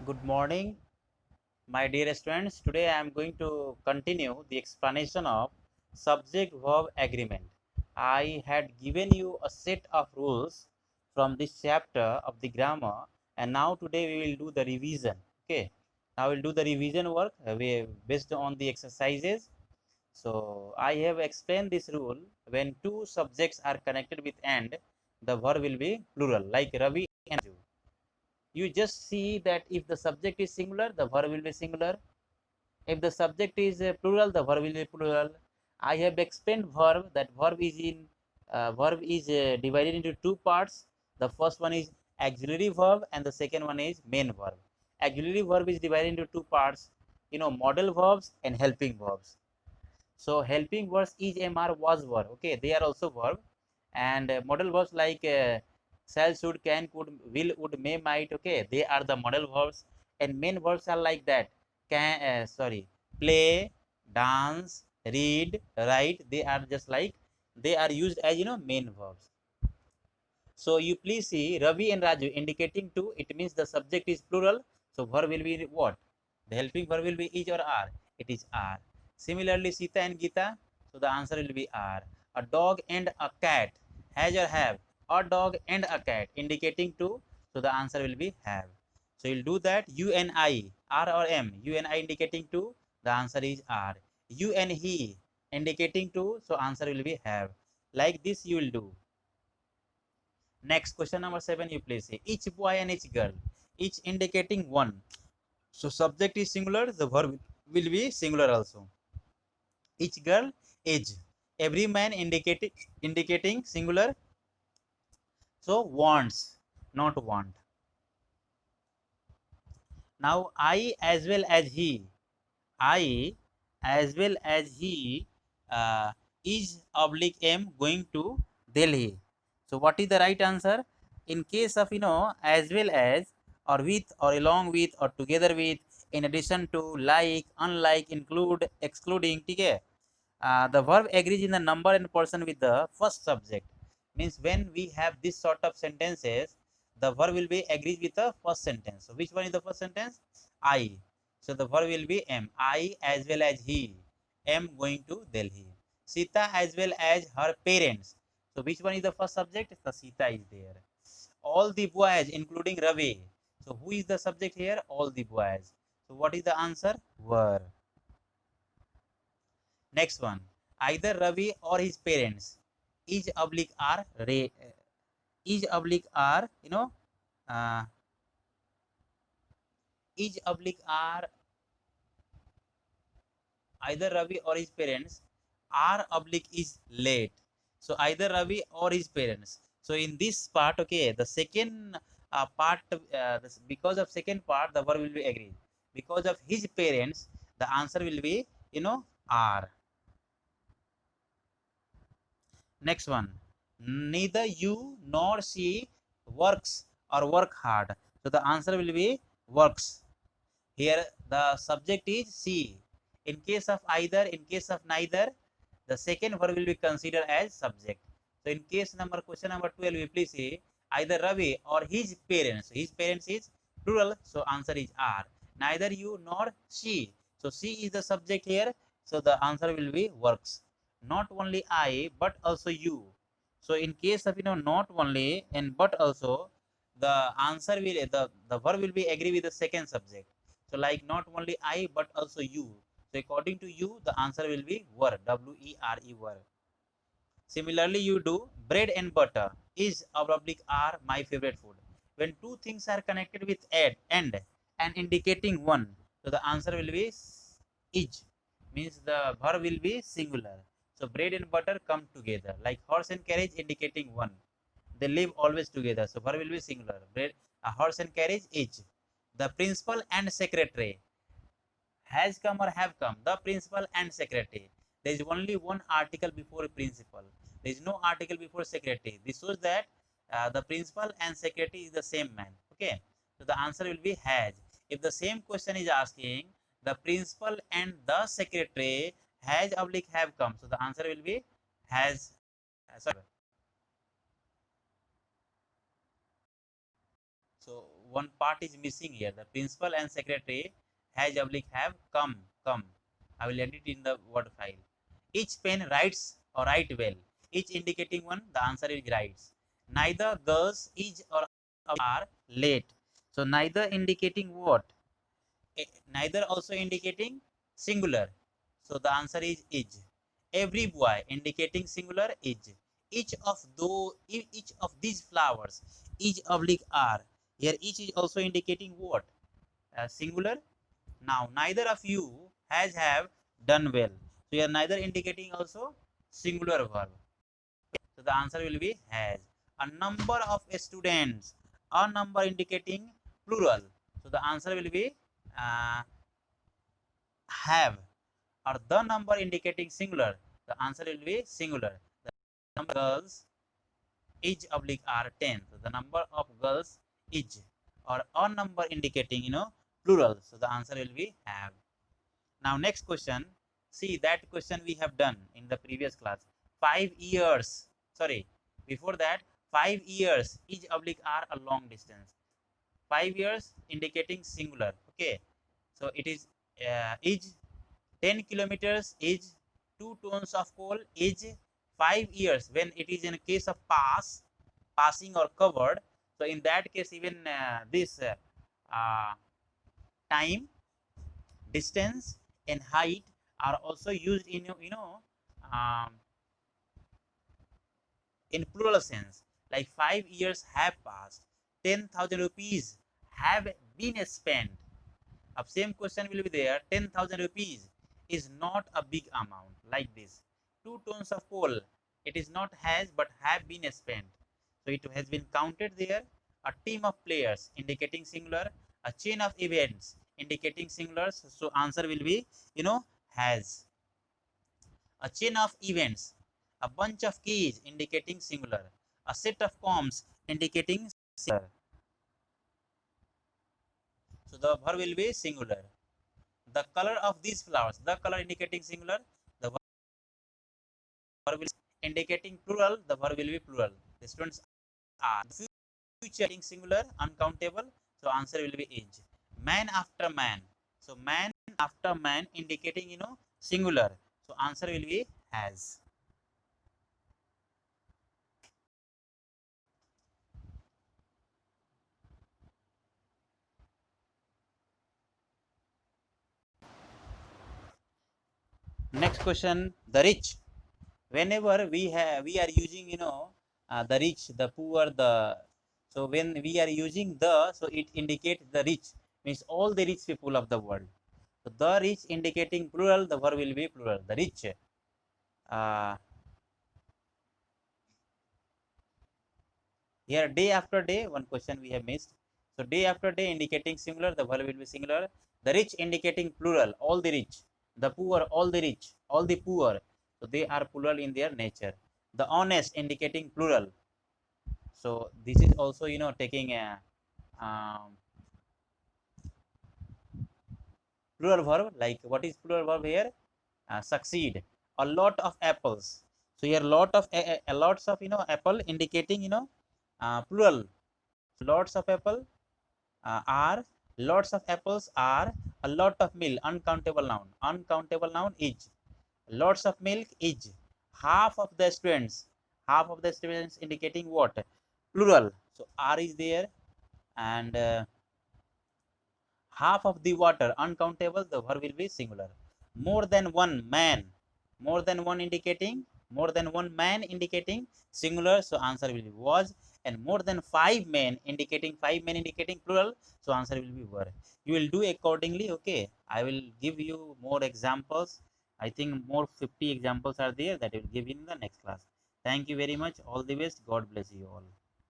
Good morning, my dear students. Today I am going to continue the explanation of subject verb agreement. I had given you a set of rules from this chapter of the grammar, and now today we will do the revision. Okay, now we'll do the revision work based on the exercises. So I have explained this rule. When two subjects are connected with and, the verb will be plural, like Ravi and Raju. You just see that if the subject is singular, the verb will be singular. If the subject is plural, the verb will be plural. I have explained verb, that verb is divided into two parts. The first one is auxiliary verb and the second one is main verb. Auxiliary verb is divided into two parts, modal verbs and helping verbs. So helping verbs is MR was verb. Okay, they are also verb. And modal verbs like shall, should, can, could, will, would, may, might. Okay, they are the modal verbs. And main verbs are like that. Play, dance, read, write. They are just like, they are used as main verbs. So you please see Ravi and Raju indicating two. It means the subject is plural. So verb will be what? The helping verb will be is or are. It is are. Similarly, Sita and Gita. So the answer will be are. A dog and a cat. Has or have. A dog and a cat indicating two. So the answer will be have. So you'll do that. You and I. R or M. You and I indicating two. The answer is are. You and he indicating two. So answer will be have. Like this you will do. Next, question number 7, you please say each boy and each girl, each indicating one. So subject is singular, the verb will be singular also. Each girl, age. Every man indicating singular. So wants, not want. Now I as well as he. I as well as he is oblique am going to Delhi. So what is the right answer? In case of as well as or with or along with or together with, in addition to, like, unlike, include, excluding, okay, the verb agrees in the number and person with the first subject. Means when we have this sort of sentences, the verb will be agrees with the first sentence. So which one is the first sentence? I. So the verb will be am. I as well as he am going to Delhi. Sita as well as her parents. So which one is the first subject? The Sita is there. All the boys including Ravi. So who is the subject here? All the boys. So what is the answer? Were. Next one, either Ravi or his parents is oblique are is oblique are uh, is oblique are either Ravi or his parents are oblique is late. So either Ravi or his parents. So in this part, okay, the second part, because of second part, the verb will be agreed. Because of his parents, the answer will be are. Next one, neither you nor she works or work hard. So the answer will be works. Here the subject is she. In case of either, in case of neither, the second verb will be considered as subject. So in case number question number 12, we please see either Ravi or his parents. His parents is plural, so answer is are. Neither you nor she. So she is the subject here, so the answer will be works. Not only I, but also you. So in case of not only and but also, the answer will the verb will be agree with the second subject. So like not only I but also you. So according to you, the answer will be were. W-E-R-E were. Similarly, you do bread and butter is oblique are my favorite food. When two things are connected with and indicating one, so the answer will be is. Means the verb will be singular. So bread and butter come together. Like horse and carriage indicating one. They live always together. So verb will be singular. Bread, a horse and carriage is. The principal and secretary has come or have come. The principal and secretary. There is only one article before principal. There is no article before secretary. This shows that the principal and secretary is the same man. Okay. So the answer will be has. If the same question is asking the principal and the secretary has oblique have come. So the answer will be has. Sorry. So one part is missing here. The principal and secretary has oblique have come. I will edit in the word file. Each pen writes or write well. Each indicating one, the answer is writes. Neither girls is or are late. So neither indicating what? Neither also indicating singular. So the answer is. Every boy indicating singular is. Each of these flowers, each oblique are. Here each is also indicating what? Singular. Now neither of you has have done well. So here neither indicating also singular verb. So the answer will be has. A number of students. A number indicating plural. So the answer will be have. Or the number indicating singular. The answer will be singular. The number of girls is oblique are 10. So the number of girls is. Or a number indicating plural. So the answer will be have. Now next question. See that question we have done in the previous class. 5 years. Sorry. Before that 5 years is oblique are a long distance. 5 years indicating singular. Okay. So it is 10 kilometers is 2 tons of coal is 5 years. When it is in a case of passing or covered, so in that case even this time, distance and height are also used in um, in plural sense. Like 5 years have passed, 10,000 rupees have been spent. Same question will be there. 10,000 rupees is not a big amount like this. 2 tons of coal, it is not has but have been spent. So it has been counted there. A team of players indicating singular. A chain of events indicating singulars. So answer will be has. A chain of events. A bunch of keys indicating singular. A set of combs indicating singular. So the verb will be singular. The color of these flowers, the color indicating singular, the verb will be indicating plural, the verb will be plural. The students are. The future indicating singular, uncountable, so answer will be is. Man after man. So man after man indicating singular. So answer will be has. Next question, the rich. Whenever we are using the rich, the poor, so when we are using so it indicates the rich, means all the rich people of the world. So the rich indicating plural, the verb will be plural. The rich. Here day after day, one question we have missed. So day after day indicating singular, the verb will be singular. The rich indicating plural, all the rich. The poor, all the rich, all the poor. So they are plural in their nature. The honest indicating plural. So this is also taking a plural verb. Like what is plural verb here? Succeed. A lot of apples. So here lot of lots of apple indicating plural. Lots of apple are, lots of apples are, a lot of milk, uncountable noun. Uncountable noun is. Lots of milk is. Half of the students indicating what? Plural. So are is there, and half of the water, uncountable, the verb will be singular. More than one man, more than one indicating, more than one man indicating singular, so answer will be was. And more than 5 men indicating plural, so answer will be were. You will do accordingly. Okay, I will give you more examples. I think more 50 examples are there that I will give in the next class. Thank you very much. All the best. God bless you all.